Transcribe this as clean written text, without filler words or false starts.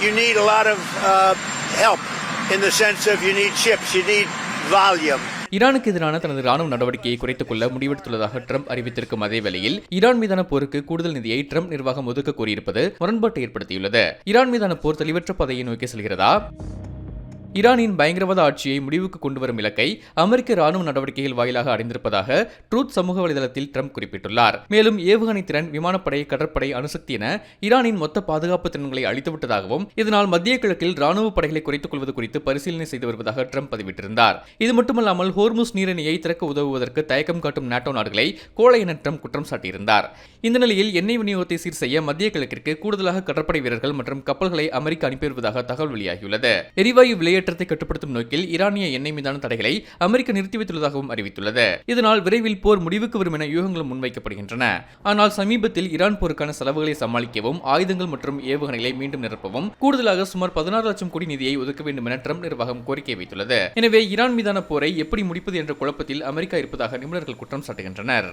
you need a lot of help in the sense of you need chips, you need volume. ஈரானுக்கு எதிரான தனது ராணுவ நடவடிக்கையை குறைத்துக் கொள்ள முடிவெடுத்துள்ளதாக ட்ரம்ப் அறிவித்திருக்கும் அதே வேளையில் ஈரான் மீதான போருக்கு கூடுதல் நிதியை ட்ரம்ப் நிர்வாகம் ஒதுக்க கோரியிருப்பது முரண்பாட்டை ஏற்படுத்தியுள்ளது. ஈரான் மீதான போர் தெளிவற்ற பாதையை நோக்கி செல்கிறதா? ஈரானின் பயங்கரவாத ஆட்சியை முடிவுக்கு கொண்டுவரும் இலக்கை அமெரிக்க ராணுவ நடவடிக்கைகள் வாயிலாக அடைந்திருப்பதாக ட்ரூத் சமூக வலைதளத்தில் ட்ரம்ப் குறிப்பிட்டுள்ளார். மேலும் ஏவுகணை திறன், விமானப்படை, கடற்படை, அணுசக்தி என ஈரானின் மொத்த பாதுகாப்பு திறன்களை அளித்துவிட்டதாகவும் இதனால் மத்திய கிழக்கில் ராணுவ படைகளை குறைத்துக் கொள்வது குறித்து பரிசீலனை செய்து வருவதாக ட்ரம்ப் பதிவிட்டிருந்தார். இது மட்டுமல்லாமல் ஹோர்முஸ் நீரிணையை திறக்க உதவுவதற்கு தயக்கம் காட்டும் நாட்டோ நாடுகளை கோழை என ட்ரம்ப் குற்றம் சாட்டியிருந்தார். இந்த நிலையில் எண்ணெய் விநியோகத்தை சீர் செய்ய மத்திய கிழக்கிற்கு கூடுதலாக கடற்படை வீரர்கள் மற்றும் கப்பல்களை அமெரிக்கா அனுப்பி வருவதாக தகவல் வெளியாகியுள்ளது. எரிவாயு விலையேற்றத்தை கட்டுப்படுத்தும் நோக்கில் ஈரானிய எண்ணெய் மீதான தடைகளை அமெரிக்கா நிறுத்தி வைத்துள்ளதாகவும் அறிவித்துள்ளது. இதனால் விரைவில் போர் முடிவுக்கு வரும் என யூகங்களும் முன்வைக்கப்படுகின்றன. ஆனால் சமீபத்தில் ஈரான் போருக்கான செலவுகளை சமாளிக்கவும், ஆயுதங்கள் மற்றும் ஏவுகணைகளை மீண்டும் நிரப்பவும் கூடுதலாக சுமார் 16 லட்சம் கோடி நிதியை ஒதுக்க வேண்டும் என ட்ரம்ப் நிர்வாகம் கோரிக்கை வைத்துள்ளது. எனவே ஈரான் மீதான போரை எப்படி முடிப்பது என்ற குழப்பத்தில் அமெரிக்கா இருப்பதாக நிபுணர்கள் குற்றம் சாட்டுகின்றனர்.